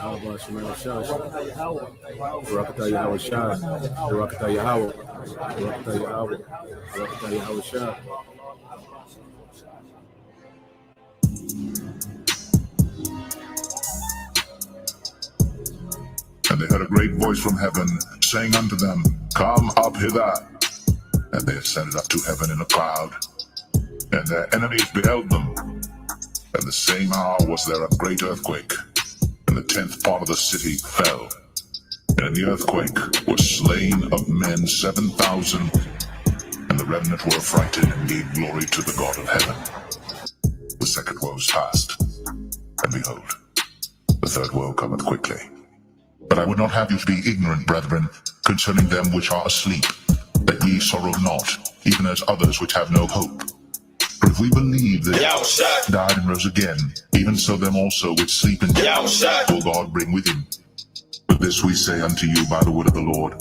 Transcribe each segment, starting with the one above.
Yahweh Shemel Shah, Barakatah Yahweh Shah, Barakatah Yahweh, Barakatah Yahweh, Barakatah Yahweh Shah. And they heard a great voice from heaven, saying unto them, Come up hither. And they ascended up to heaven in a cloud, and their enemies beheld them. And the same hour was there a great earthquake, and the 10th part of the city fell. And in the earthquake were slain of men 7,000, and the remnant were affrighted and gave glory to the God of heaven. The second woe is past, and behold, the third woe cometh quickly. But I would not have you to be ignorant, brethren, concerning them which are asleep, that ye sorrow not, even as others which have no hope. For if we believe that He died and rose again, even so them also which sleep in death will God bring with him. But this we say unto you by the word of the Lord,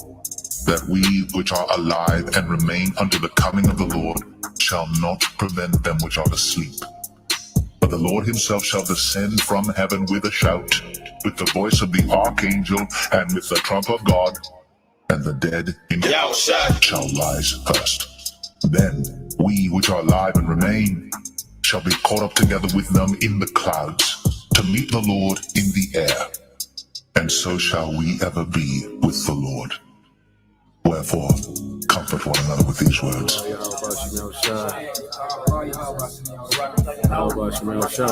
that we which are alive and remain unto the coming of the Lord shall not prevent them which are asleep. But the Lord himself shall descend from heaven with a shout, with the voice of the archangel, and with the trump of God, and the dead in Christ shall rise first. Then we which are alive and remain shall be caught up together with them in the clouds, to meet the Lord in the air. And so shall we ever be with the Lord. Wherefore, comfort one another with these words. Yahweh Shemel Shah, Yahweh Shemel Shah,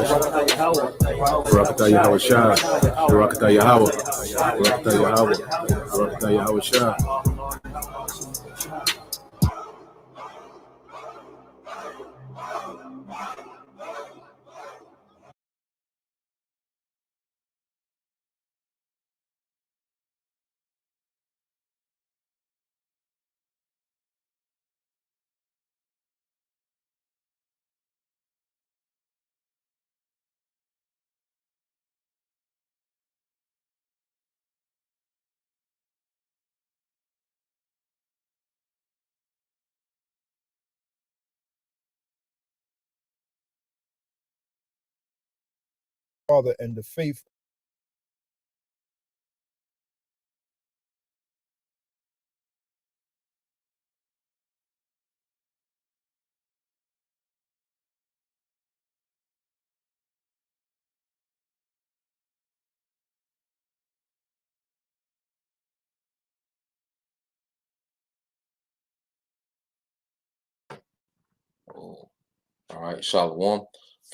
Barakatah Yahweh Shah, Barakatah Yahweh, Barakatah Yahweh, Barakatah Yahweh Shah. Father and the faith. All right, Shalom.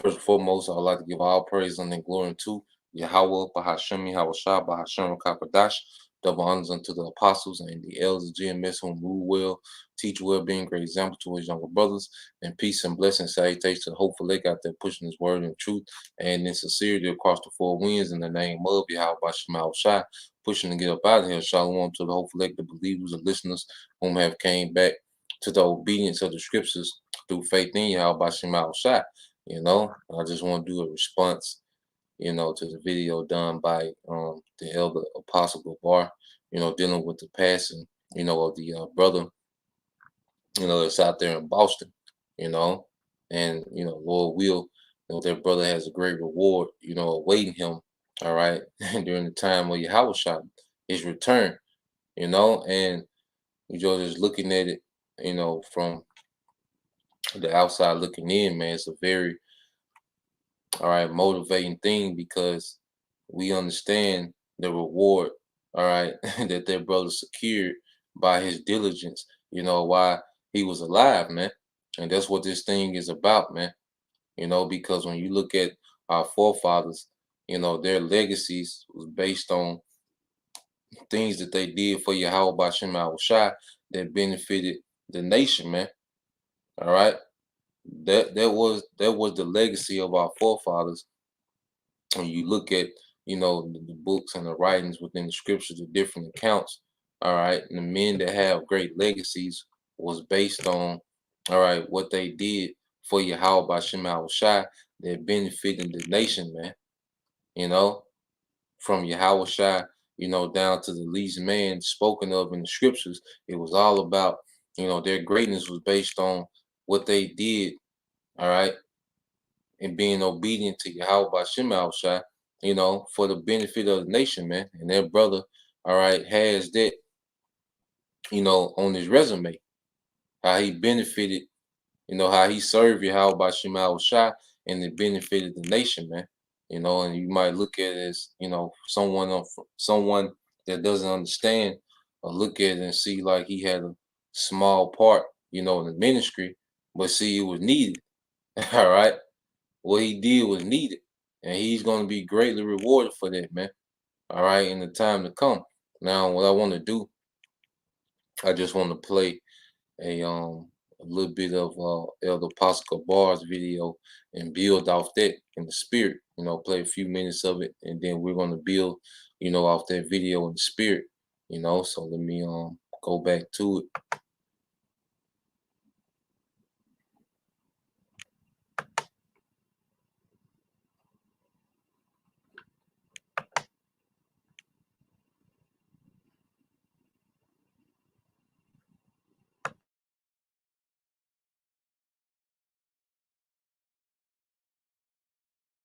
First and foremost, I'd like to give all praise and glory to Yahweh, Bahashem, Yahweh Shah, Bahashem, Kakadash, double honors unto the apostles and the elders of GMS whom rule well, teach well, being great example to his younger brothers, and peace and blessings, salutations to the hopeful lake out there pushing his word and truth and in sincerity across the four winds in the name of Yahweh, Bahashem, Yahweh Shah, pushing to get up out of here. Shalom to the hopeful lake, the believers and listeners whom have came back to the obedience of the scriptures through faith in Yahweh Bashem Al Shai. You know, I just want to do a response, you know, to the video done by the elder Apostle Gabar, you know, dealing with the passing, you know, of the brother, you know, that's out there in Boston, you know, and, you know, Lord will, you know, their brother has a great reward, you know, awaiting him, all right, during the time of Yahweh Shai, his return, you know, and you're just looking at it, you know, from the outside looking in, man. It's a very motivating thing because we understand the reward, all right, that their brother secured by his diligence, you know, why he was alive, man. And that's what this thing is about, man. You know, because when you look at our forefathers, you know, their legacies was based on things that they did for Yahweh Bashem Al Shai that benefited the nation, man. All right. That was the legacy of our forefathers. When you look at, you know, the books and the writings within the scriptures, the different accounts, all right, and the men that have great legacies was based on, all right, what they did for Yahweh Bashem Al Shai that benefited the nation, man. You know, from Yahweh Shai, you know, down to the least man spoken of in the scriptures, it was all about, you know, their greatness was based on what they did, all right, and being obedient to Yahweh Bashem Al Shai, you know, for the benefit of the nation, man. And that brother, all right, has that, you know, on his resume, how he benefited, you know, how he served Yahweh Shema Shai, and it benefited the nation, man. You know, and you might look at it as, you know, someone that doesn't understand, or look at it and see like he had a small part, you know, in the ministry, but see, it was needed. All right. What he did was needed. And he's going to be greatly rewarded for that, man. All right, in the time to come. Now, what I want to do, I just want to play a little bit of Elder Pascal Bar's video and build off that in the spirit. You know, play a few minutes of it, and then we're gonna build, you know, off that video in the spirit. You know, so let me go back to it.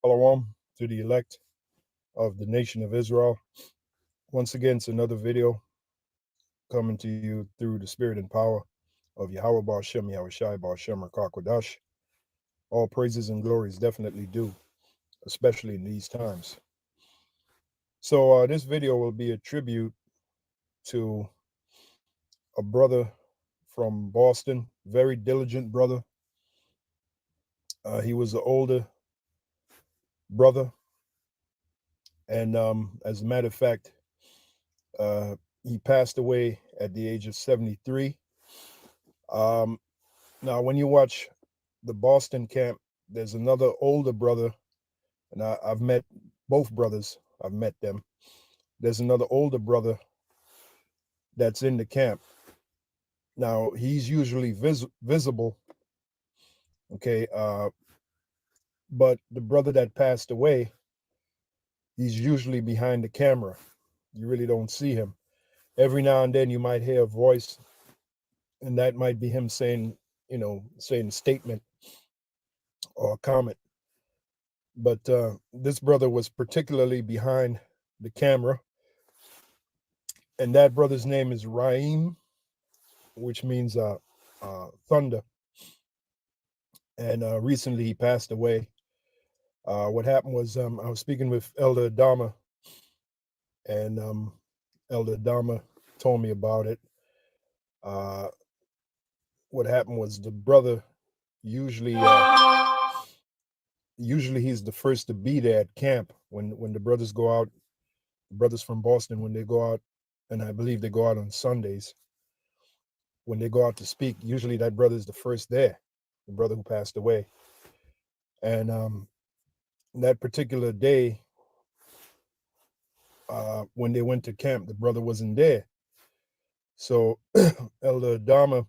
Shalom to the elect of the nation of Israel. Once again, it's another video coming to you through the spirit and power of Yahweh Bar Shem, Yahweh Shai Bar Shem Rakakwadash. All praises and glories definitely due, especially in these times. So this video will be a tribute to a brother from Boston, very diligent brother. He was an older brother, and as a matter of fact, he passed away at the age of 73. Now, when you watch the Boston camp, there's another older brother, and I've met both brothers. I've met them. There's another older brother that's in the camp. Now, he's usually visible, okay? But the brother that passed away, he's usually behind the camera. You really don't see him. Every now and then you might hear a voice, and that might be him saying, you know, saying a statement or a comment. But this brother was particularly behind the camera, and that brother's name is Raim, which means thunder. And recently he passed away. What happened was I was speaking with Elder Adama, and Elder Adama told me about it. What happened was the brother usually he's the first to be there at camp when the brothers go out. The brothers from Boston, when they go out, and I believe they go out on Sundays. When they go out to speak, usually that brother is the first there, the brother who passed away. And that particular day, when they went to camp, the brother wasn't there. So Elder Adama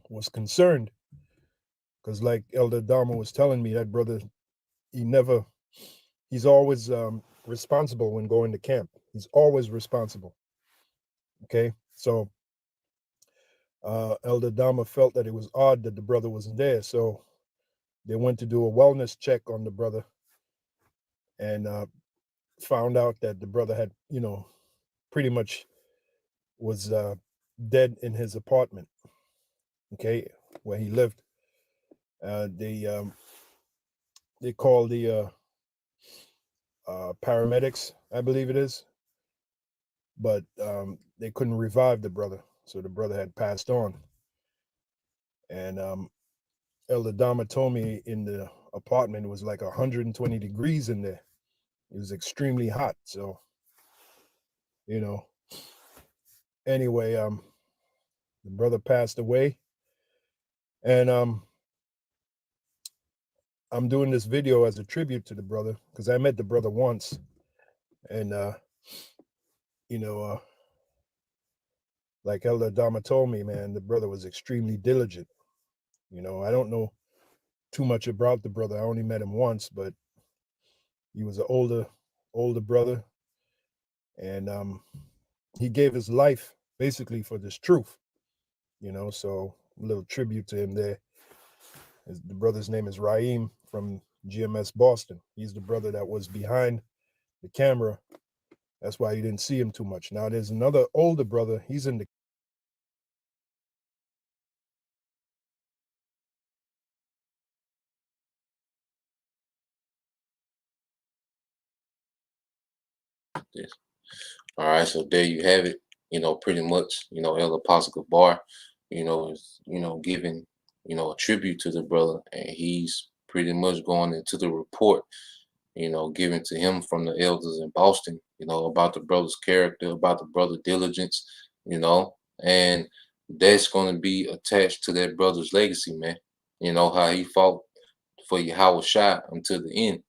was concerned, because like Elder Adama was telling me, that brother, he's always responsible when going to camp. He's always responsible. Okay, so Elder Adama felt that it was odd that the brother wasn't there. So they went to do a wellness check on the brother, and found out that the brother had, you know, pretty much was dead in his apartment, okay, where he lived. They called the paramedics, I believe it is, but they couldn't revive the brother, so the brother had passed on. And Elder Dama told me in the apartment it was like 120 degrees in there. It was extremely hot. So, you know, anyway, the brother passed away, and I'm doing this video as a tribute to the brother, because I met the brother once, and you know, like Elder Dama told me, man, the brother was extremely diligent. You know, I don't know too much about the brother. I only met him once, but he was an older brother, and he gave his life basically for this truth. You know, so a little tribute to him there. The brother's name is Raim from GMS Boston. He's the brother that was behind the camera. That's why you didn't see him too much. Now there's another older brother. He's in the this. All right, so there you have it. Pretty much, El Apostle Gabar, is giving, a tribute to the brother, and he's pretty much going into the report, given to him from the elders in Boston, about the brother's character, about the brother diligence, and that's going to be attached to that brother's legacy, man. How he fought for Yahweh Shai until the end,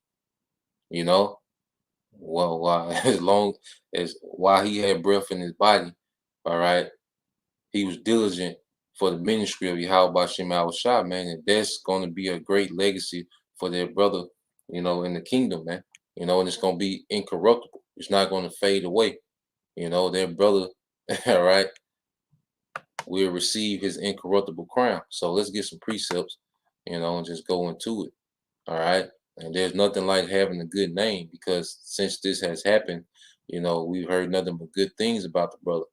well, as long as while he had breath in his body, all right, he was diligent for the ministry of Yahweh Bashem Al Shah, man, and that's going to be a great legacy for their brother, in the kingdom, man. And it's going to be incorruptible. It's not going to fade away. Their brother, all right, will receive his incorruptible crown. So let's get some precepts, and just go into it. All right. And there's nothing like having a good name, because since this has happened, we've heard nothing but good things about the brother.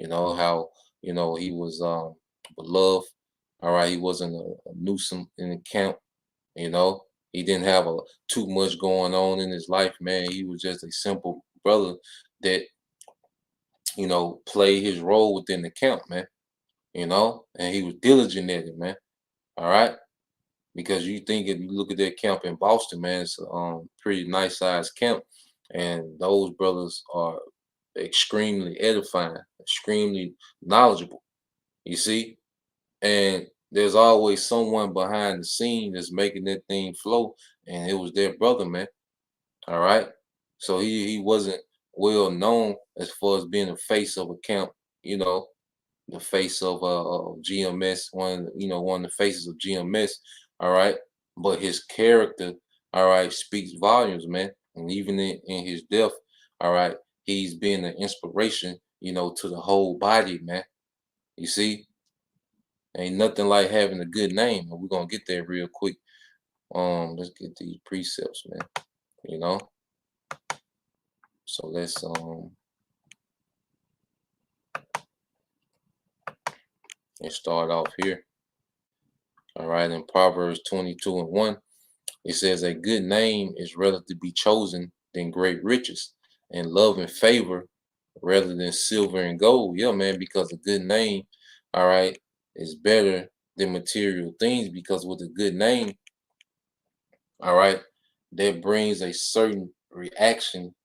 How, he was beloved. All right. He wasn't a nuisance in the camp. He didn't have too much going on in his life, man. He was just a simple brother that, played his role within the camp, man. And he was diligent at it, man. All right. Because you think if you look at that camp in Boston, man, it's a pretty nice sized camp, and those brothers are extremely edifying, extremely knowledgeable. You see, and there's always someone behind the scene that's making that thing flow, and it was their brother, man. All right, so he wasn't well known as far as being the face of a camp, the face of GMS, one of the faces of GMS. All right, but his character, all right, speaks volumes, man. And even in his death, all right, he's been an inspiration, to the whole body, man. You see, ain't nothing like having a good name, and we're gonna get there real quick. Let's get these precepts, man. So let's start off here. All right, in Proverbs 22:1, it says, a good name is rather to be chosen than great riches, and love and favor rather than silver and gold. Yeah, man, because a good name, all right, is better than material things, because with a good name, all right, that brings a certain reaction,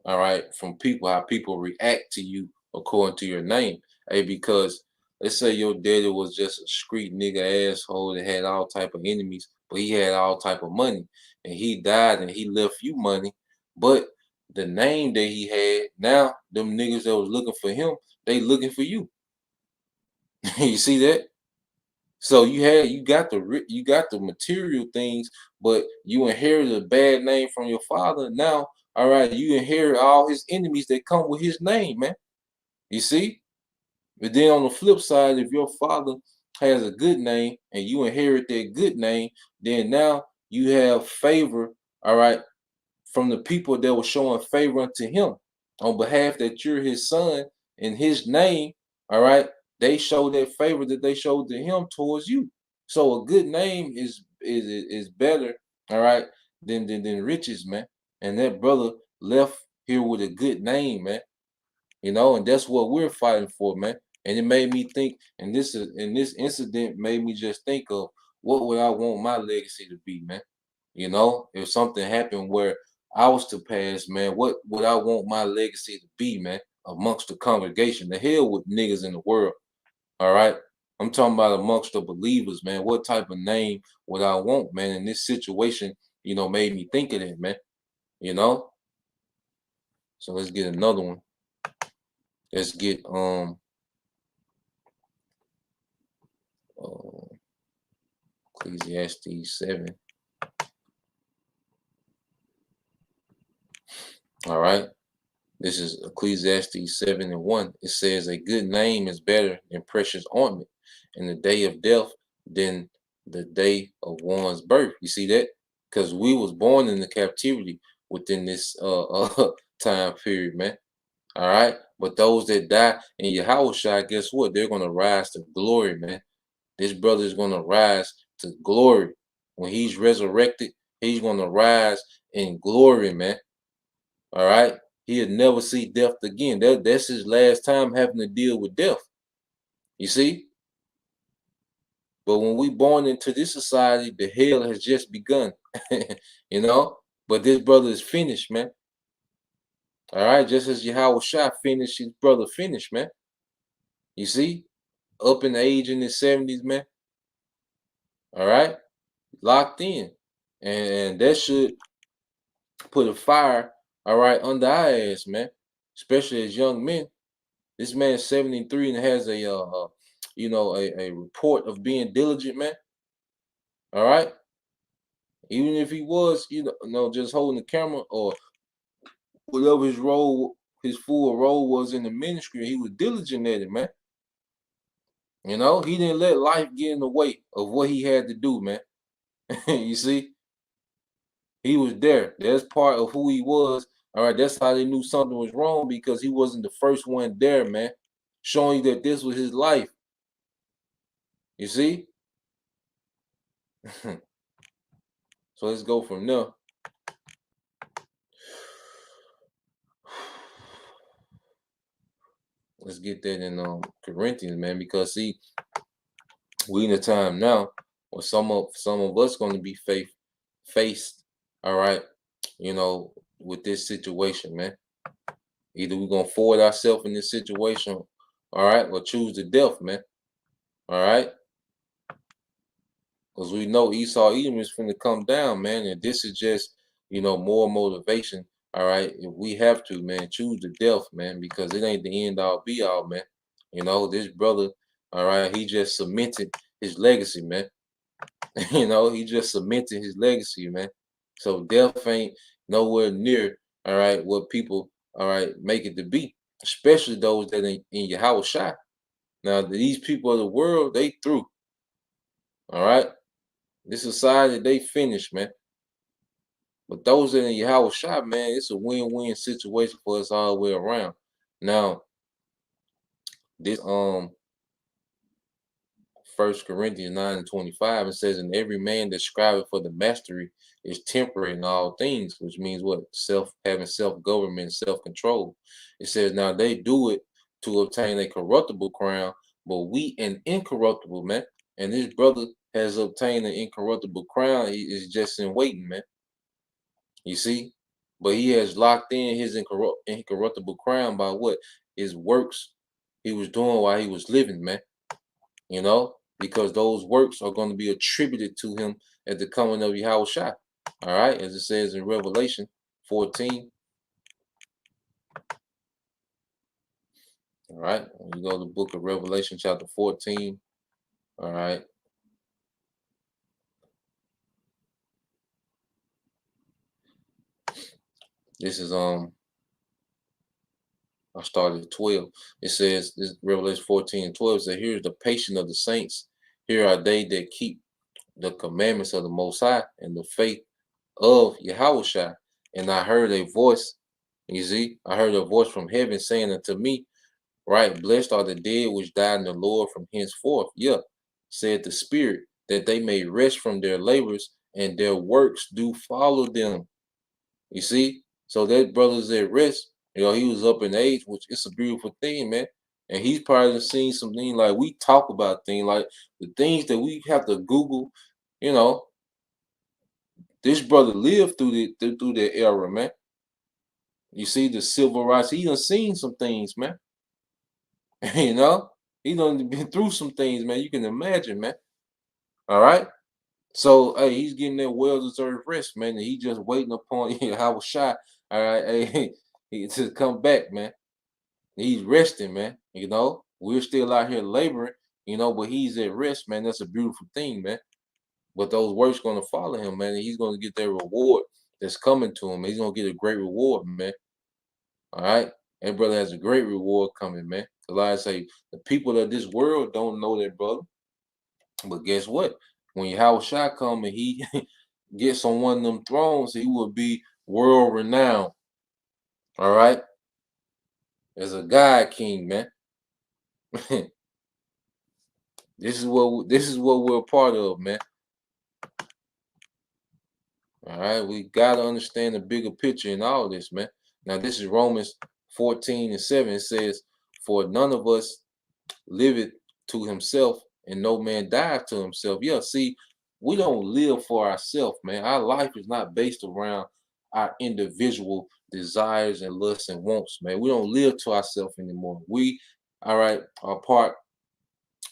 all right, from people, how people react to you according to your name. Hey, because let's say your daddy was just a street nigga asshole that had all type of enemies, but he had all type of money, and he died and he left you money. But the name that he had, now them niggas that was looking for him, they looking for you. You see that? So you got the material things, but you inherited a bad name from your father. Now, all right, you inherit all his enemies that come with his name, man. You see? But then on the flip side, if your father has a good name and you inherit that good name, then now you have favor, all right, from the people that were showing favor unto him on behalf that you're his son in his name, all right, they show that favor that they showed to him towards you. So a good name is better, all right, than riches, man. And that brother left here with a good name, man. And that's what we're fighting for, man. And it made me think, and this incident made me just think of what would I want my legacy to be, man. If something happened where I was to pass, man, what would I want my legacy to be, man, amongst the congregation? The hell with niggas in the world. All right. I'm talking about amongst the believers, man. What type of name would I want, man? In this situation, made me think of that, man. So let's get another one. Let's get Ecclesiastes 7. All right. This is Ecclesiastes 7:1. It says, a good name is better than precious ointment in the day of death than the day of one's birth. You see that? Because we was born in the captivity within this time period, man. All right. But those that die in Yahushua, guess what? They're gonna rise to glory, man. This brother is gonna rise to glory. When he's resurrected, he's gonna rise in glory, man. All right. He'll never see death again. That's his last time having to deal with death. You see? But when we born into this society, the hell has just begun. You know? But this brother is finished, man. All right, just as Yahweh Shah finished, his brother finished, man. You see? Up in age in his 70s, man. All right, locked in. And that should put a fire, all right, under our ass, man. Especially as young men. This man's 73 and has a a report of being diligent, man. All right. Even if he was, just holding the camera or whatever his role, his full role was in the ministry, he was diligent at it, man. You know, he didn't let life get in the way of what he had to do, man. You see, he was there. That's part of who he was. All right, that's how they knew something was wrong because he wasn't the first one there, man. Showing you that this was his life. You see? So let's go from there. Let's get that in Corinthians, man, because see, we in a time now where some of us going to be faced, all right, with this situation, man. Either we're gonna forward ourselves in this situation, all right, or choose the death, man. All right. Because we know Esau Edom is finna come down, man, and this is just, more motivation. All right, if we have to, man, choose the death, man, because it ain't the end all be all, man. This brother, all right, he just cemented his legacy, man. He just cemented his legacy, man. So death ain't nowhere near, all right, what people, all right, make it to be, especially those that in Yahweh Shai. Now, these people of the world, they through, all right. This society, they finished, man. But those that in Yahweh Shai, man, it's a win-win situation for us all the way around. Now, this 1 Corinthians 9:25, it says, and every man that striveth for the mastery is temperate in all things, which means what? Having self-government, self-control. It says, now they do it to obtain a corruptible crown, but we an incorruptible, man. And this brother has obtained an incorruptible crown. He is just in waiting, man. You see? But he has locked in his incorruptible crown by what? His works he was doing while he was living, man. Because those works are going to be attributed to him at the coming of Yahweh Shai. All right, as it says in Revelation 14. All right, when you go to the book of Revelation, chapter 14. All right. This is I started at 12. It says this Revelation 14:12 says, here's the patience of the saints. Here are they that keep the commandments of the Most High and the faith of Yahweh Shai. And I heard a voice, you see, I heard a voice from heaven saying unto me, right, blessed are the dead which died in the Lord from henceforth. Yeah, said the Spirit, that they may rest from their labors and their works do follow them. You see, so that brother's at rest. He was up in age, which is a beautiful thing, man. And he's probably seen some things like we talk about things like the things that we have to Google. This brother lived through the era, man. You see the civil rights. He done seen some things, man. He done been through some things, man. You can imagine, man. All right. So hey, he's getting that well-deserved rest, man. And he just waiting upon Yahweh Shai. All right, hey, to come back, man. He's resting, man. We're still out here laboring, but he's at rest, man. That's a beautiful thing, man. But those works gonna follow him, man. And he's gonna get that reward that's coming to him. He's gonna get a great reward, man. All right. That brother has a great reward coming, man. Like I say, the people of this world don't know that brother. But guess what? When Yahweh Shai come and he gets on one of them thrones, he will be world renowned. All right. As a God king, man. This is what we're a part of, man. All right, we gotta understand the bigger picture in all this, man. Now, this is Romans 14:7. It says, "For none of us liveth to himself, and no man dieth to himself." Yeah, see, we don't live for ourselves, man. Our life is not based around our individual desires and lusts and wants, man. We don't live to ourselves anymore. We, all right, are part,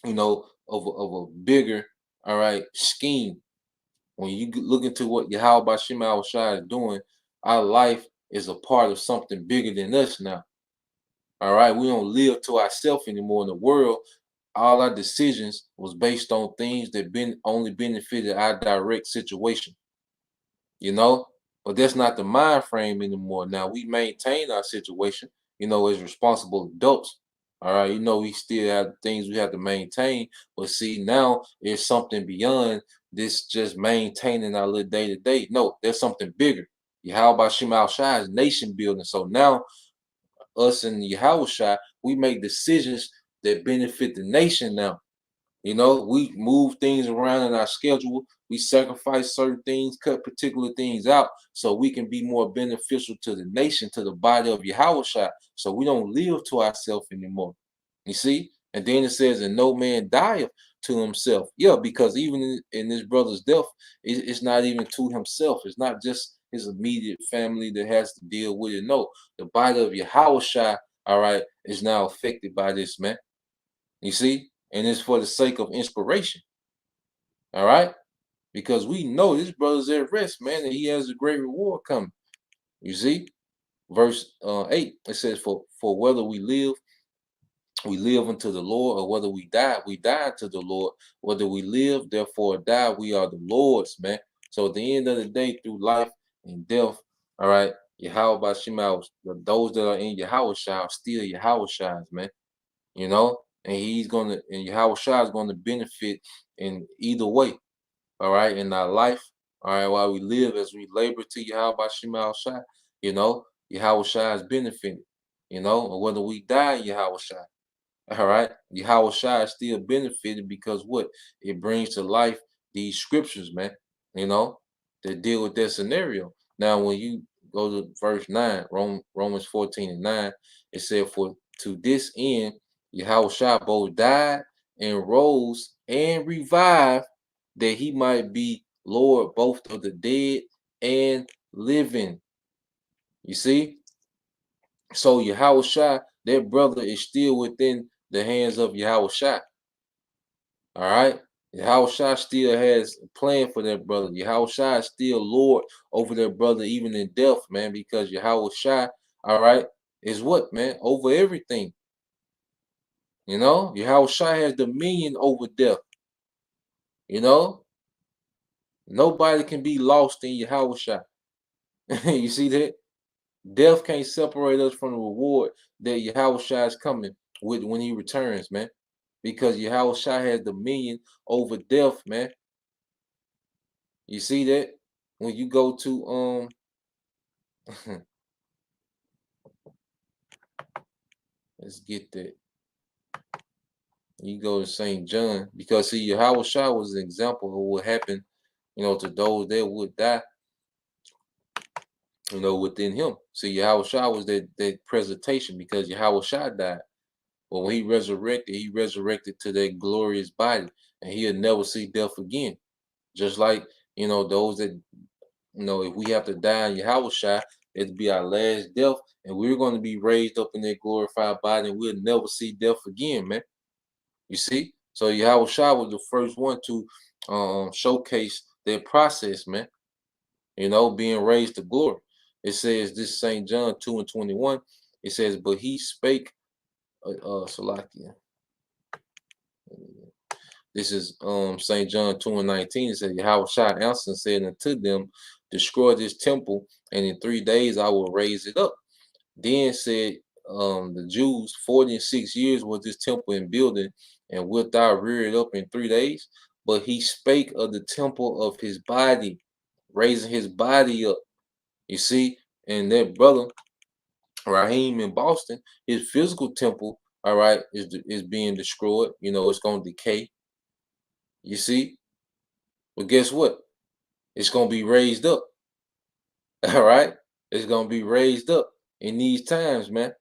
of a bigger, all right, scheme. When you look into what Yahweh Bashim Shai is doing, our life is a part of something bigger than us now. All right, we don't live to ourselves anymore in the world. All our decisions was based on things that only benefited our direct situation, you know. But that's not the mind frame anymore. Now we maintain our situation, as responsible adults. All right, we still have things we have to maintain, but see, now there's something beyond this just maintaining our little day to day. No, there's something bigger. Yahweh Shemal Shai is nation building. So now us and Yahweh Shai, we make decisions that benefit the nation now. We move things around in our schedule. We sacrifice certain things, cut particular things out so we can be more beneficial to the nation, to the body of Yahweh Shai. So we don't live to ourselves anymore. You see? And then it says, and no man dieth to himself. Yeah, because even in this brother's death, it's not even to himself. It's not just his immediate family that has to deal with it. No, the body of Yahweh Shai, all right, is now affected by this, man. You see? And it's for the sake of inspiration. All right? Because we know this brother's at rest, man, and he has a great reward coming. You see? Verse 8, it says, for whether we live unto the Lord, or whether we die unto the Lord. Whether we live, therefore die, we are the Lord's, man. So at the end of the day, through life and death, all right, Yahweh Shema, those that are in Yahweh Shai still Yahweh Shai's, man. And Yahweh Shai is gonna benefit in either way. All right, in our life, all right, while we live as we labor to Yahweh Shema Shai, Yahweh Shai is benefiting, or whether we die, Yahweh Shai. All right, Yahweh Shai is still benefited because what it brings to life these scriptures, man. That deal with that scenario. Now, when you go to verse 9, Romans 14:9, it said, "For to this end Yahweh Shai both died and rose and revived, that he might be Lord both of the dead and living." You see? So Yahweh Shai, that brother is still within the hands of Yahweh Shai. All right. Yahweh Shai still has a plan for that brother. Yahweh Shai is still Lord over that brother, even in death, man, because Yahweh Shai, all right, is what, man? Over everything. Yahweh Shai has dominion over death. Nobody can be lost in Yahweh Shai. You see that? Death can't separate us from the reward that Yahweh Shai is coming with when he returns, man. Because Yahweh Shai has dominion over death, man. You see that? When you go to let's get that. You go to St. John, because see, Yahweh Shai was an example of what happened, to those that would die, within him. See, Yahweh Shai was that presentation because Yahweh Shai died. But when he resurrected to that glorious body, and he'll never see death again. Just like, those that, if we have to die in Yahweh Shai, it'll be our last death, and we're going to be raised up in that glorified body, and we'll never see death again, man. You see? So Yahweh Shai was the first one to showcase that process, man. Being raised to glory. It says this St. John 2:21. It says, but he spake, Salakia. This is St. John 2:19. It says, Yahweh Shai answered and said unto them, destroy this temple, and in 3 days I will raise it up. Then said the Jews, 46 years was this temple in building, and wilt thou rear it up in 3 days? But he spake of the temple of his body, raising his body up. You see, and that brother, Raheem in Boston, his physical temple, all right, is being destroyed. You know, it's gonna decay. You see, but guess what? It's gonna be raised up. All right, it's gonna be raised up in these times, man.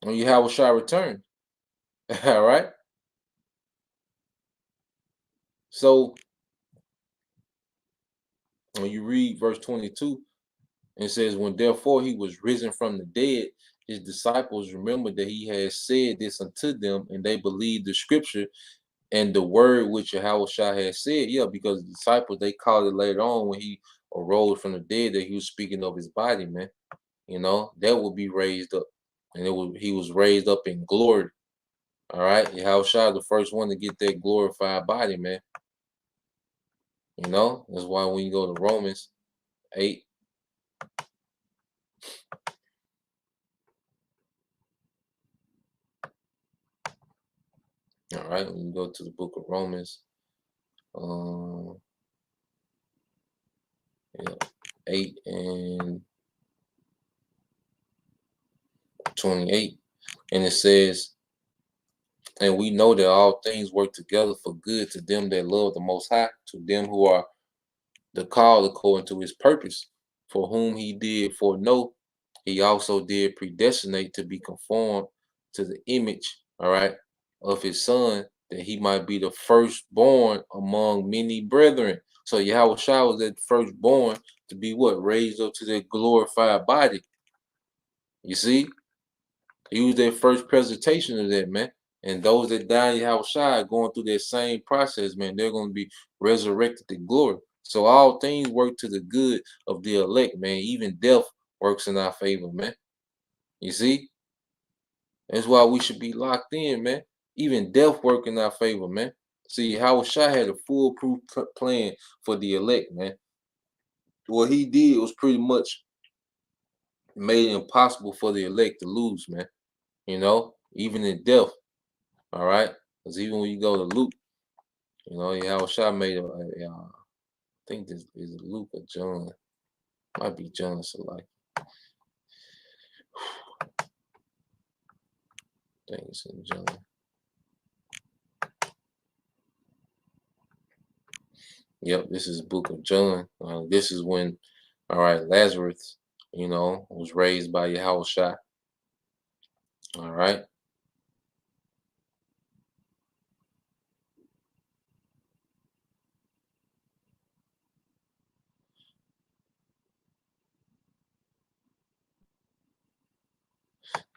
When Yahweh shall return. All right. So when you read verse 22, it says, "When therefore he was risen from the dead, his disciples remembered that he had said this unto them, and they believed the scripture and the word which Yahweh Shah had said." Yeah, because the disciples, they called it later on when he arose from the dead that he was speaking of his body, man. You know, that would be raised up. And he was raised up in glory. All right. Yahweh Shah, the first one to get that glorified body, man. You know, that's why when you go to Romans 8, all right, when you go to the book of Romans, yeah, 8 and 28, and it says, "And we know that all things work together for good to them that love the Most High, to them who are the called according to his purpose, for whom he did foreknow, he also did predestinate to be conformed to the image, all right, of his son, that he might be the firstborn among many brethren." So Yahweh Shah was that firstborn to be what? Raised up to that glorified body. You see? He was their first presentation of that, man. And those that die in Yahweh Shai going through that same process, man, they're going to be resurrected to glory. So all things work to the good of the elect, man. Even death works in our favor, man. You see? That's why we should be locked in, man. Even death work in our favor, man. See, Yahweh Shai had a foolproof plan for the elect, man. What he did was pretty much made it impossible for the elect to lose, man. You know, even in death. All right, because even when you go to Luke, you know, Yahweh Shah made I think this is Luke or John, might be John. So like, I think it's in John. Yep, this is Book of John. This is when, all right, Lazarus, you know, was raised by Yahweh Shah. All right.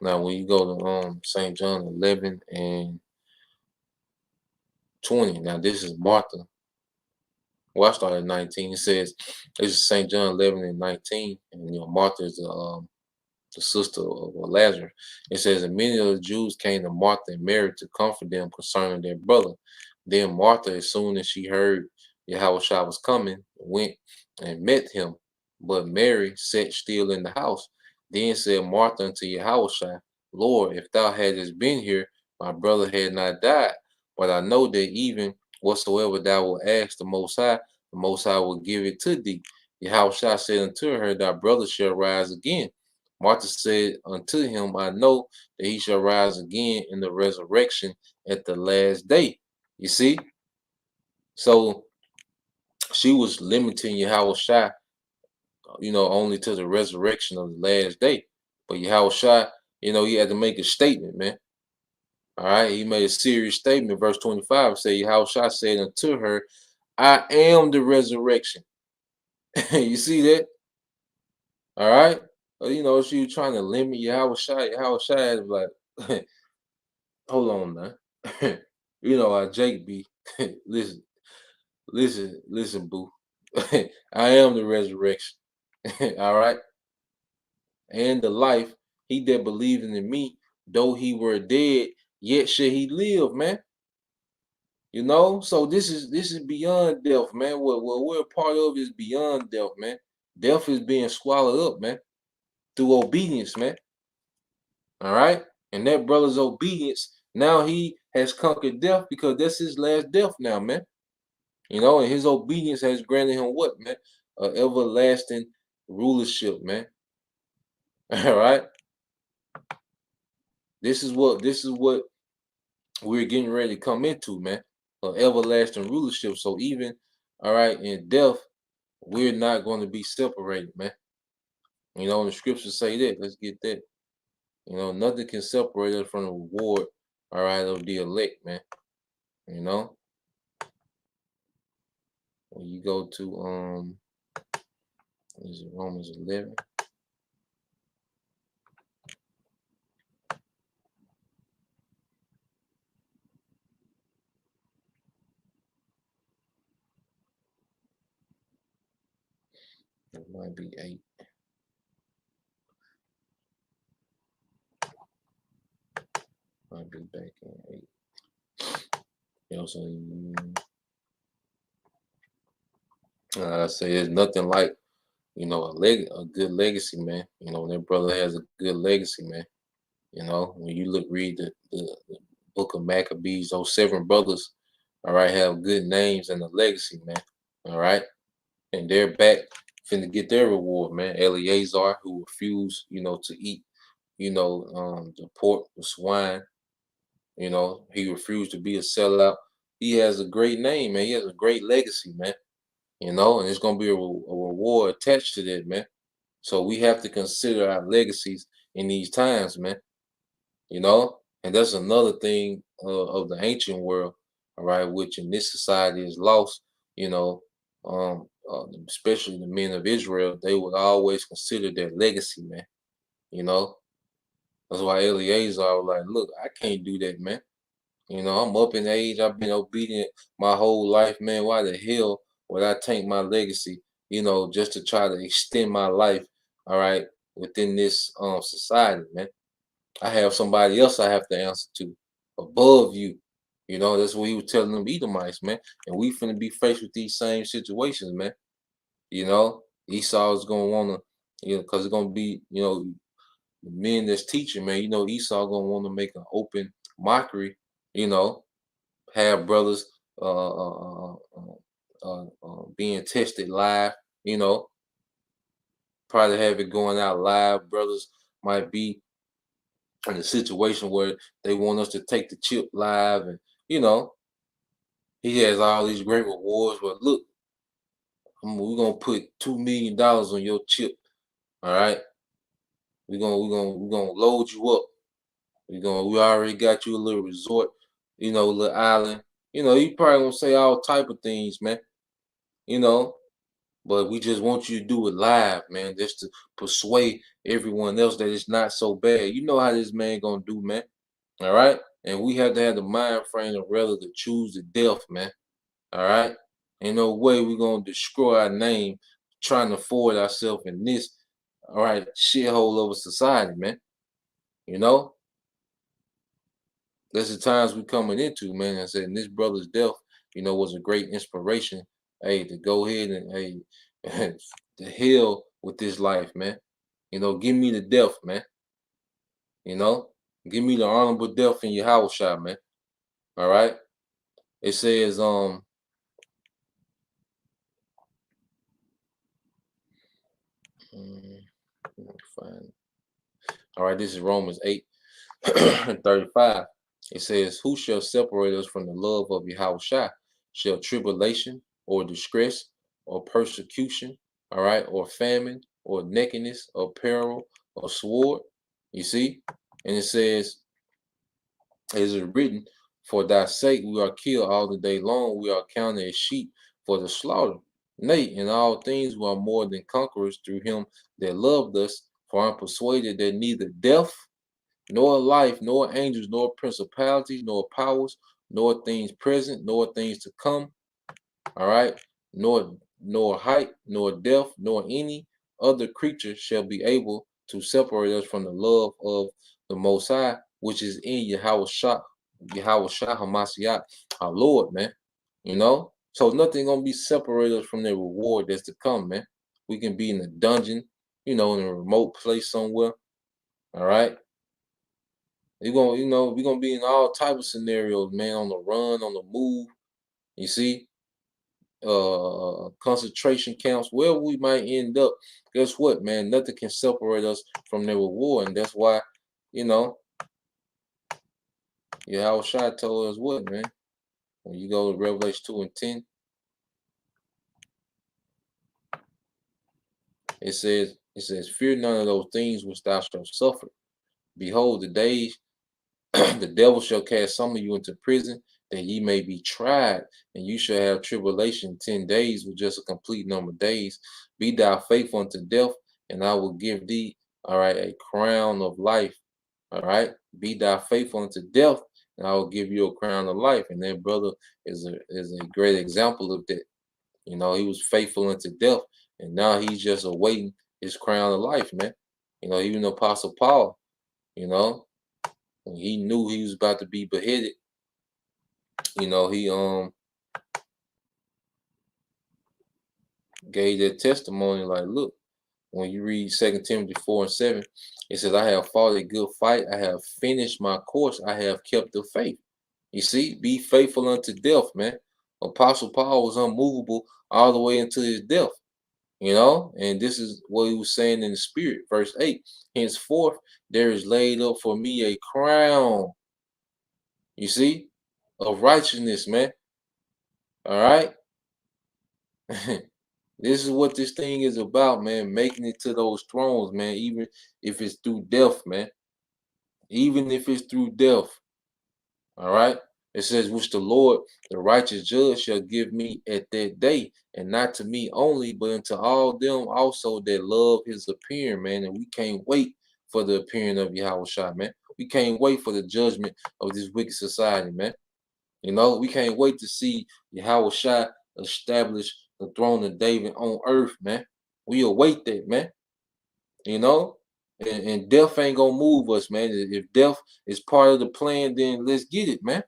Now, when you go to St. John 11 and 20, now this is Martha. Well, I started at 19. It says this is St. John 11 and 19, and you know Martha is the sister of Lazarus. It says, "And many of the Jews came to Martha and Mary to comfort them concerning their brother. Then Martha, as soon as she heard Yahweh Shah was coming, went and met him. But Mary sat still in the house. Then said Martha unto Yahweh Shah, Lord, if thou hadst been here, my brother had not died. But I know that even whatsoever thou wilt ask the Most High will give it to thee." Yahweh Shah said unto her, "Thy brother shall rise again." Martha said unto him, "I know that he shall rise again in the resurrection at the last day." You see? So she was limiting Yahweh Shai, you know, only to the resurrection of the last day. But Yahweh Shai, you know, he had to make a statement, man. All right. He made a serious statement. Verse 25 say, Yahweh Shai said unto her, "I am the resurrection." You see that? All right. You know, she was trying to limit Yahweh Shai. Yahweh Shai was like, hold on now. You know, Jake B. Listen, listen, boo. I am the resurrection. All right. And the life. He that believed in me, though he were dead, yet should he live, man. You know, so this is beyond death, man. What we're a part of is beyond death, man. Death is being swallowed up, man, through obedience, man. All right. And that brother's obedience, now he has conquered death because that's his last death now, man. You know, and his obedience has granted him what, man? Everlasting rulership, man. All right. This is what we're getting ready to come into, man. Everlasting rulership. So even, all right, in death, we're not going to be separated, man. You know, the scriptures say that. Let's get that. You know, nothing can separate us from the reward, all right, of the elect, man. You know, when you go to is it Romans 11? It might be 8. Might be back in 8. You know, so I say there's nothing like, you know, a good legacy, man. You know, when that brother has a good legacy, man. You know, when you read the book of Maccabees, those 7 brothers, all right, have good names and a legacy, man. All right. And they're back finna get their reward, man. Eleazar, who refused, you know, to eat, you know, the pork, the swine, you know, he refused to be a sellout. He has a great name, man. He has a great legacy, man. You know, and it's gonna be a reward attached to that, man. So we have to consider our legacies in these times, man. You know, and that's another thing of the ancient world, all right, which in this society is lost. You know, especially the men of Israel, they would always consider their legacy, man. You know, that's why Eleazar was like, "Look, I can't do that, man. You know, I'm up in age. I've been obedient my whole life, man. Why the hell would I take my legacy, you know, just to try to extend my life, all right, within this society, man? I have somebody else I have to answer to above you. You know, that's what he was telling them Edomites, man. And we finna be faced with these same situations, man. You know, Esau is gonna wanna, you know, because it's gonna be, you know, the men that's teaching, man. You know, Esau gonna want to make an open mockery. You know, have brothers being tested live. You know, probably have it going out live. Brothers might be in a situation where they want us to take the chip live, and you know, he has all these great rewards. But look, we're gonna put $2 million on your chip. All right, we're gonna load you up. We already got you a little resort, you know, little island. You know, you probably gonna say all type of things, man. You know, but we just want you to do it live, man, just to persuade everyone else that it's not so bad. You know how this man gonna do, man. All right, and we have to have the mind frame of rather to choose the death, man. All right, ain't no way we're gonna destroy our name trying to forward ourselves in this, all right, shithole of a society, man. You know, that's the times we coming into, man. I said, and this brother's death, you know, was a great inspiration. Hey, to go ahead and hey, the hell with this life, man. You know, give me the death, man. You know, give me the honorable death in your house shot, man. All right. It says, let me find it. All right, this is Romans 8 and 35. It says, who shall separate us from the love of Yahushua? Shall tribulation or distress or persecution, all right, or famine or nakedness or peril or sword? You see? And it says, as it is written, for thy sake we are killed all the day long, we are counted as sheep for the slaughter. Nay, in all things we are more than conquerors through him that loved us, for I'm persuaded that neither death, nor life, nor angels, nor principalities, nor powers, nor things present, nor things to come, all right, nor height, nor depth, nor any other creature shall be able to separate us from the love of the Most High, which is in Yahweh Hamashiach, our Lord, man. You know, so nothing gonna be separated us from the reward that's to come, man. We can be in a dungeon, you know, in a remote place somewhere, all right. You're gonna, you know, we're gonna be in all type of scenarios, man, on the run, on the move. You see, concentration camps, where we might end up. Guess what, man? Nothing can separate us from their reward, and that's why, you know, Yahushua told us what, man? When you go to Revelation 2 and 10, it says, fear none of those things which thou shalt suffer. Behold, the days the devil shall cast some of you into prison, that ye may be tried, and you shall have tribulation 10 days, with just a complete number of days. Be thou faithful unto death, and I will give thee, all right, a crown of life. All right, be thou faithful unto death, and I will give you a crown of life. And that brother is a great example of that. You know, he was faithful unto death, and now he's just awaiting his crown of life, man. You know, even Apostle Paul, you know, when he knew he was about to be beheaded, you know, he gave that testimony like, look, when you read 2 Timothy 4 and 7, it says, I have fought a good fight, I have finished my course, I have kept the faith. You see, be faithful unto death, man. Apostle Paul was unmovable all the way into his death, you know, and this is what he was saying in the spirit. Verse 8, henceforth there is laid up for me a crown, you see, of righteousness, man. All right. This is what this thing is about, man. Making it to those thrones, man. Even if it's through death, man. Even if it's through death. All right. It says, which the Lord, the righteous judge, shall give me at that day, and not to me only, but unto all them also that love his appearing, man. And we can't wait for the appearing of Yahushua, man. We can't wait for the judgment of this wicked society, man. You know, we can't wait to see Yahushua establish the throne of David on earth, man. We await that, man. You know, and death ain't gonna move us, man. If death is part of the plan, then let's get it, man.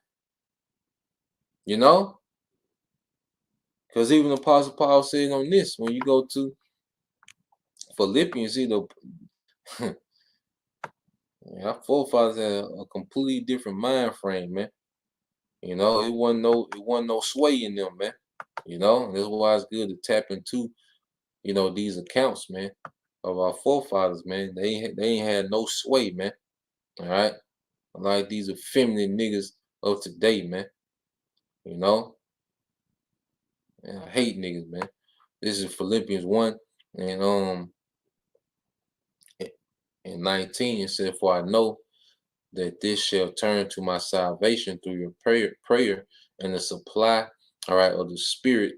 You know, because even Apostle Paul said on this, when you go to Philippians, our forefathers had a completely different mind frame, man. You know, it wasn't no sway in them, man. You know, and that's why it's good to tap into, you know, these accounts, man, of our forefathers, man. They ain't had no sway, man. All right, like these effeminate niggas of today, man. You know, and I hate niggas, man. This is Philippians 1 and 19. It said, "For I know that this shall turn to my salvation through your prayer and the supply, all right, of the Spirit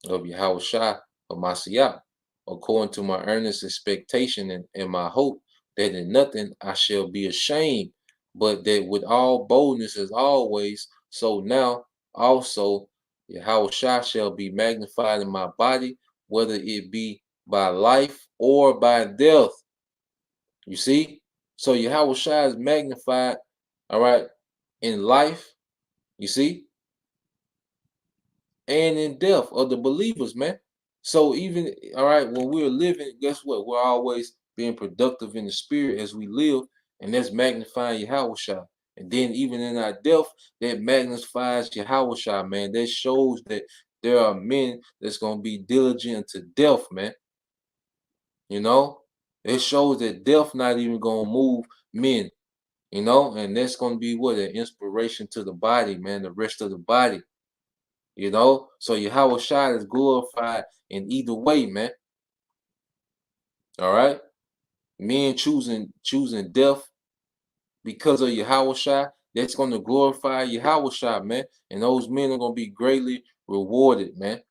of Yahushua of Mashiach, according to my earnest expectation and my hope, that in nothing I shall be ashamed, but that with all boldness as always, so now also Yahushua shall be magnified in my body, whether it be by life or by death." You see? So Yahushua is magnified, all right, in life, you see, and in death of the believers, man. So even, all right, when we're living, guess what? We're always being productive in the spirit as we live, and that's magnifying Yahushua. And then even in our death, that magnifies Yahushua, man. That shows that there are men that's going to be diligent to death, man. You know? It shows that death not even going to move men, you know? And that's going to be what? An inspiration to the body, man, the rest of the body. You know, so Yahushua is glorified in either way, man. All right, men choosing death because of Yahushua, that's going to glorify Yahushua, man, and those men are going to be greatly rewarded, man.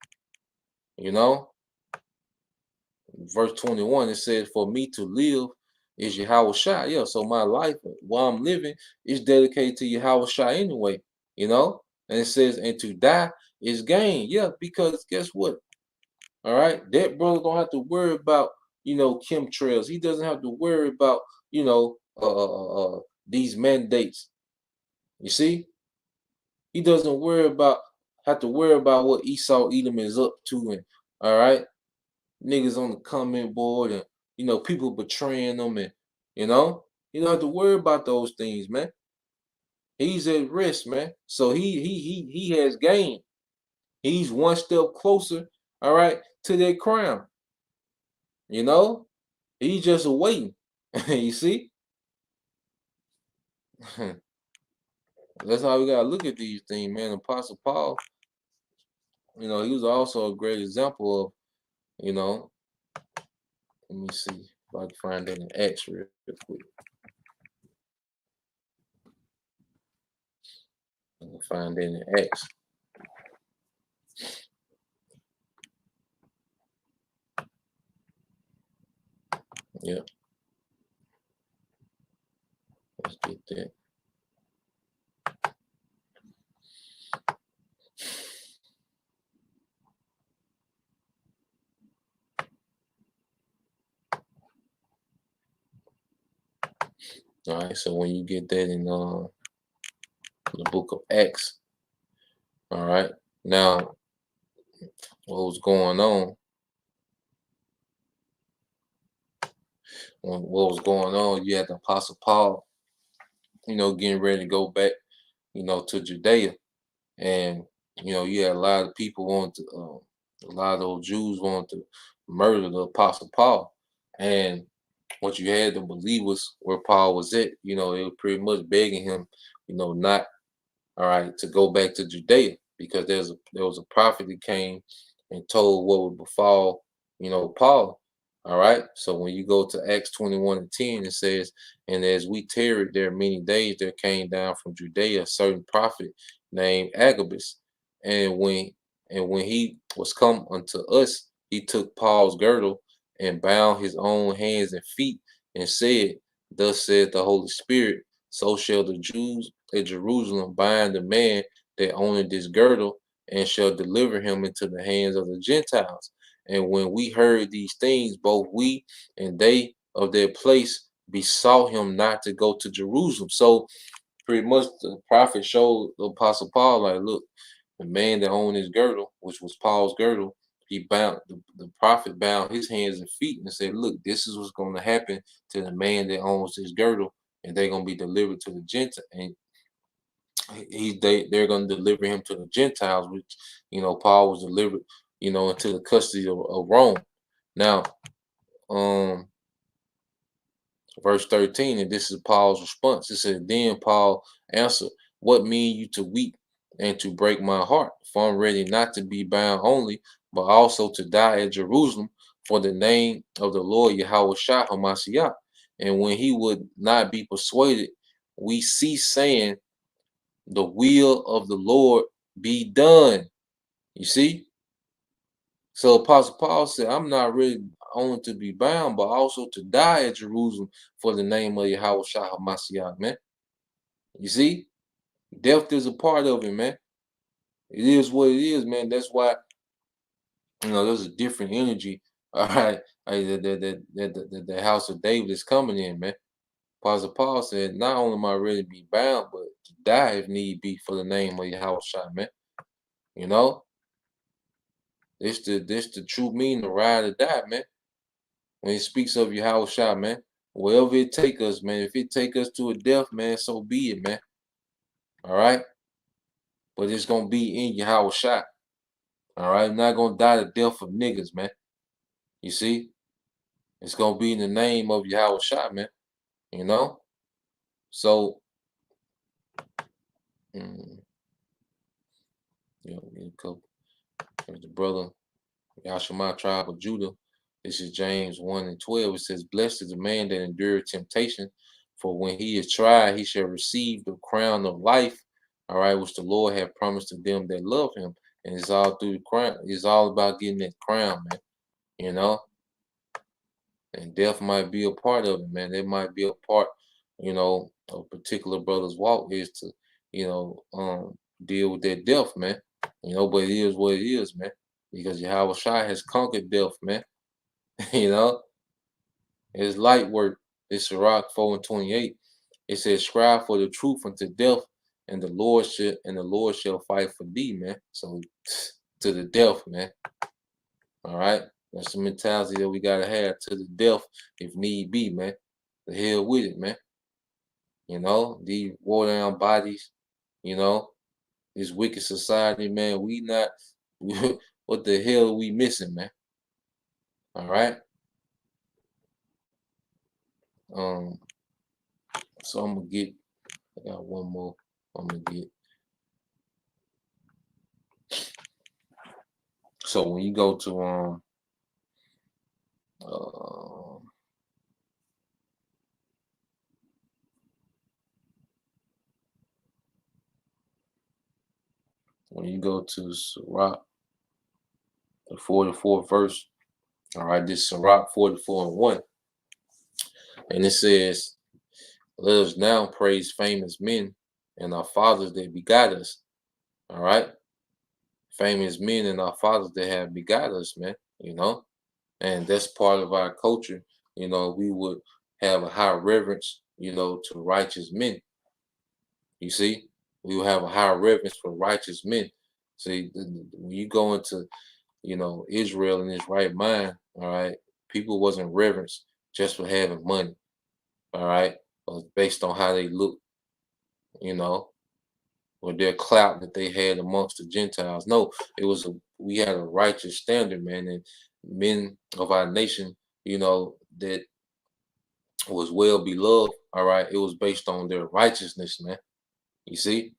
You know, verse 21 it says, "For me to live is Yahushua." Yeah, so my life while I'm living is dedicated to Yahushua anyway. You know, and it says, "And to die is gain." Yeah, because guess what? All right, that brother don't have to worry about, you know, chemtrails. He doesn't have to worry about, you know, these mandates. You see, he doesn't have to worry about what Esau Edom is up to, and all right, niggas on the comment board, and you know, people betraying them, and you know, you don't have to worry about those things, man. He's at rest, man. So he has gained. He's one step closer, all right, to that crown. You know, he's just waiting. You see? That's how we gotta look at these things, man. Apostle Paul, he was also a great example of, you know, let me see if I can find that in Acts real quick. I can find that in Acts. Yeah, let's get that. All right, so when you get that in the book of Acts, all right, now what was going on? What was going on? You had the Apostle Paul, getting ready to go back, to Judea, and you had a lot of people want to, a lot of those Jews wanted to murder the Apostle Paul, and what you had the believers where Paul was at, they were pretty much begging him, not all right to go back to Judea because there was a prophet that came and told what would befall, Paul. All right. So when you go to Acts 21:10, it says, and as we tarried there many days, there came down from Judea a certain prophet named Agabus. And when he was come unto us, he took Paul's girdle and bound his own hands and feet and said, thus said the Holy Spirit, so shall the Jews at Jerusalem bind the man that owneth this girdle and shall deliver him into the hands of the Gentiles. And when we heard these things, both we and they of their place besought him not to go to Jerusalem. So pretty much the prophet showed the apostle Paul, like, look, the man that owned his girdle, which was Paul's girdle, he bound the prophet bound his hands and feet and said, look, this is what's going to happen to the man that owns his girdle, and they're going to be delivered to the Gentiles. And they're going to deliver him to the Gentiles, which Paul was delivered, into the custody of Rome. Now, verse 13, and this is Paul's response. It said, then Paul answered, what mean you to weep and to break my heart? For I'm ready not to be bound only, but also to die at Jerusalem for the name of the Lord Yahweh Shah Hamashiach. And when he would not be persuaded, we cease saying, the will of the Lord be done. You see? So Apostle Paul said, I'm not ready only to be bound, but also to die at Jerusalem for the name of Yahweh Shah HaMashiach, man. You see? Death is a part of it, man. It is what it is, man. That's why, there's a different energy, all right, the house of David is coming in, man. Apostle Paul said, not only am I ready to be bound, but to die if need be for the name of Yahweh Shah, man. You know? This the true meaning of ride or die, man. When it speaks of Yahweh Shah, man. Wherever it take us, man. If it take us to a death, man, so be it, man. All right? But it's gonna be in Yahweh Shah. All right? I'm not gonna die the death of niggas, man. You see? It's gonna be in the name of Yahweh Shah, man. You know? So a couple. There's the brother Yashima tribe of Judah. This is James 1:12. It says, blessed is the man that endureth temptation, for when he is tried, he shall receive the crown of life, all right, which the Lord hath promised to them that love him. And it's all through the crown. It's all about getting that crown, man. You know? And death might be a part of it, man. It might be a part, of a particular brother's walk is to, deal with that death, man. But it is what it is, man. Because Yahweh Shai has conquered death, man. It's light work. It's Sirach 4:28. It says, strive for the truth unto death, and the Lord shall fight for thee, man. So to the death, man. All right. That's the mentality that we gotta have, to the death if need be, man. The hell with it, man. These war down bodies, this wicked society, man. We not what the hell are we missing, man? All right. So I got one more. I'm gonna get. So when you go to when you go to Sirach, the 44th verse, all right, this Sirach 44:1, and it says, "Let us now praise famous men and our fathers that begot us." All right, famous men and our fathers that have begot us, man. You know, and that's part of our culture. You know, we would have a high reverence, you know, to righteous men. You see, we will have a high reverence for righteous men. See, when you go into, you know, Israel in his right mind, all right, people wasn't reverenced just for having money, all right, or based on how they look, you know, or their clout that they had amongst the Gentiles. No, it was we had a righteous standard, man, and men of our nation, you know, that was well beloved. All right, it was based on their righteousness, man. You see,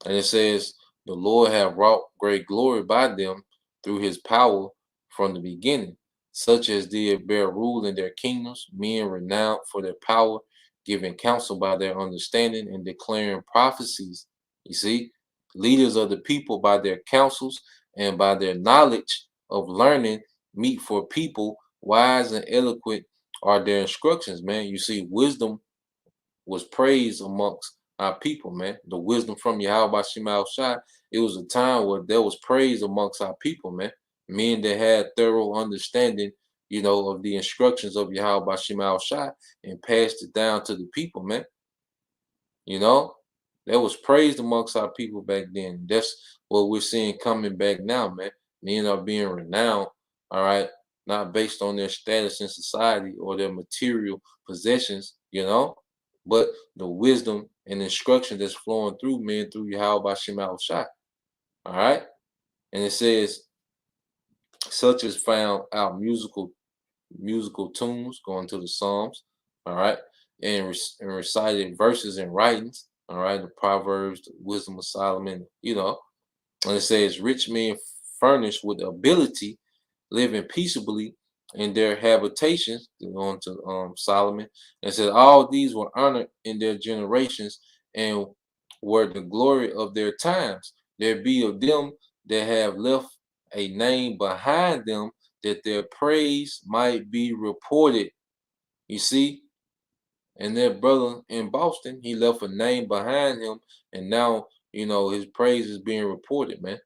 and it says, "The Lord have wrought great glory by them through his power from the beginning, such as did bear rule in their kingdoms, men renowned for their power, giving counsel by their understanding and declaring prophecies." You see, leaders of the people by their counsels and by their knowledge of learning meet for people, wise and eloquent are their instructions, man. You see, wisdom was praised amongst our people, man. The wisdom from Yahweh Shema Shai. It was a time where there was praise amongst our people, man. Men that had thorough understanding, you know, of the instructions of Yahweh Shema Shai and passed it down to the people, man. You know, that was praised amongst our people back then. That's what we're seeing coming back now, man. Men are being renowned, all right, not based on their status in society or their material possessions, you know, but the wisdom and instruction that's flowing through men through Yahweh Shema Shai. All right. And it says, such as found out musical tunes going to the Psalms, all right, and recited verses and writings, all right, the Proverbs, the wisdom of Solomon, you know, and it says, rich men furnished with ability, living peaceably in their habitations, going to Solomon, and it said, all these were honored in their generations and were the glory of their times. There be of them that have left a name behind them that their praise might be reported. You see, and their brother in Boston, he left a name behind him, and now you know his praise is being reported, man.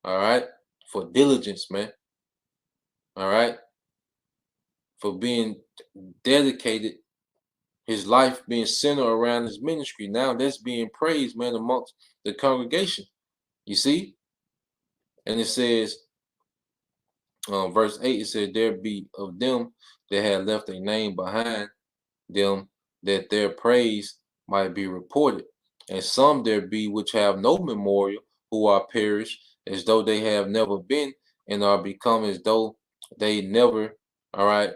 All right, for diligence, man. All right, for being dedicated, his life being centered around his ministry. Now that's being praised, man, amongst the congregation. You see, and it says, verse 8, it said, there be of them that had left a name behind them that their praise might be reported. And some there be which have no memorial, who are perished, as though they have never been, and are become as though they never, all right,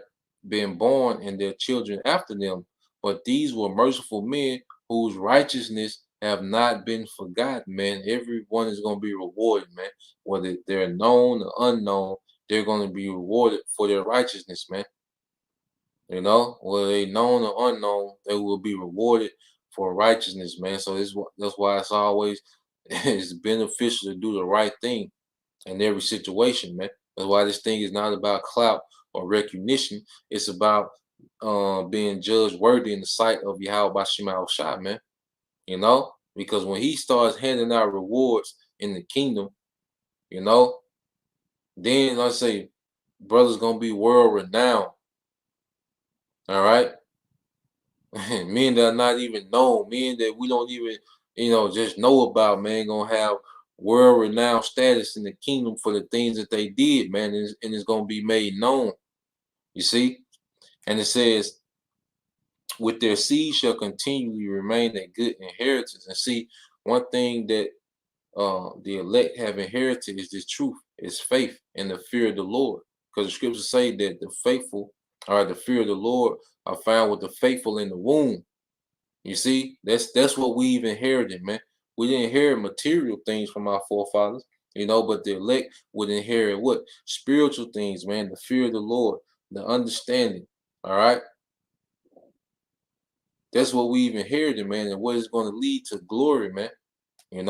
been born, and their children after them. But these were merciful men whose righteousness have not been forgotten, man. Everyone is going to be rewarded, man. Whether they're known or unknown, they're going to be rewarded for their righteousness, man. You know, whether they known or unknown, they will be rewarded for righteousness, man. So that's why it's always it's beneficial to do the right thing in every situation, man. That's why this thing is not about clout or recognition. It's about being judged worthy in the sight of Yahweh Shema Shai, man. You know, because when he starts handing out rewards in the kingdom, you know, then let's say brother's gonna be world renowned. All right. Men that are not even known, men that we don't even, you know, just know about, man, gonna have world renowned status in the kingdom for the things that they did, man, and it's gonna be made known. You see, and it says, with their seed shall continually remain a good inheritance. And see, one thing that the elect have inherited is this truth, is faith and the fear of the Lord. Because the scriptures say that the faithful, or the fear of the Lord, are found with the faithful in the womb. You see, that's what we've inherited, man. We didn't inherit material things from our forefathers, but the elect would inherit what? Spiritual things, man, the fear of the Lord, the understanding. All right. That's what we've inherited, man, and what is going to lead to glory, man. And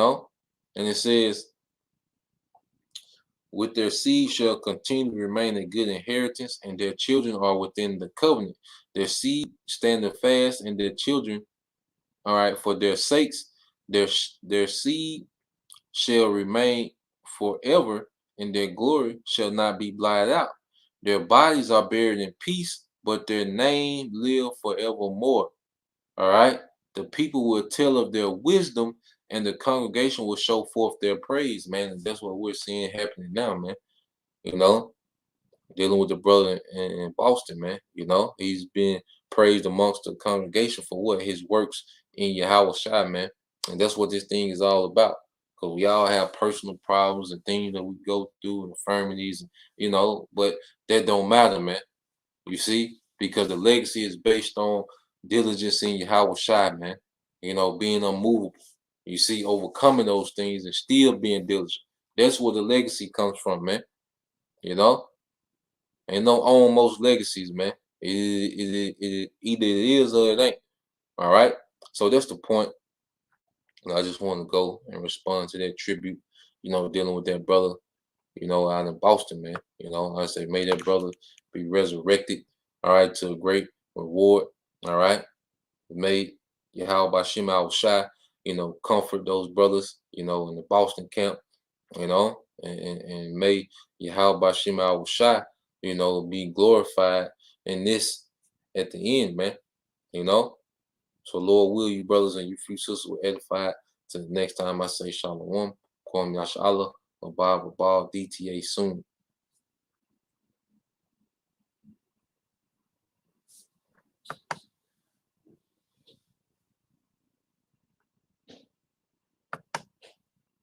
it says, with their seed shall continue to remain a good inheritance, and their children are within the covenant. Their seed standeth fast, and their children, all right, for their sakes, their seed shall remain forever, and their glory shall not be blotted out. Their bodies are buried in peace, but their name live forevermore. All right. The people will tell of their wisdom, and the congregation will show forth their praise, man. And that's what we're seeing happening now, man. Dealing with the brother in Boston, man. He's been praised amongst the congregation for what? His works in Yahweh Shai, man. And that's what this thing is all about. Because we all have personal problems and things that we go through, and infirmities, but that don't matter, man. You see? Because the legacy is based on diligence in Yahweh Shai, man. Being unmovable. You see, overcoming those things and still being diligent. That's where the legacy comes from, man. Ain't no own most legacies, man. Either it is or it ain't. All right. So that's the point. And I just want to go and respond to that tribute, dealing with that brother, out in Boston, man. I say, may that brother be resurrected, all right, to a great reward, all right. May Yahweh Bashim Al Shai, comfort those brothers, in the Boston camp, and may Yahweh Bashim Al Shai, be glorified in this at the end, man. So Lord will you brothers and you few sisters will edify to the next time I say Shalom, Kwam Yashala, Abba, DTA soon.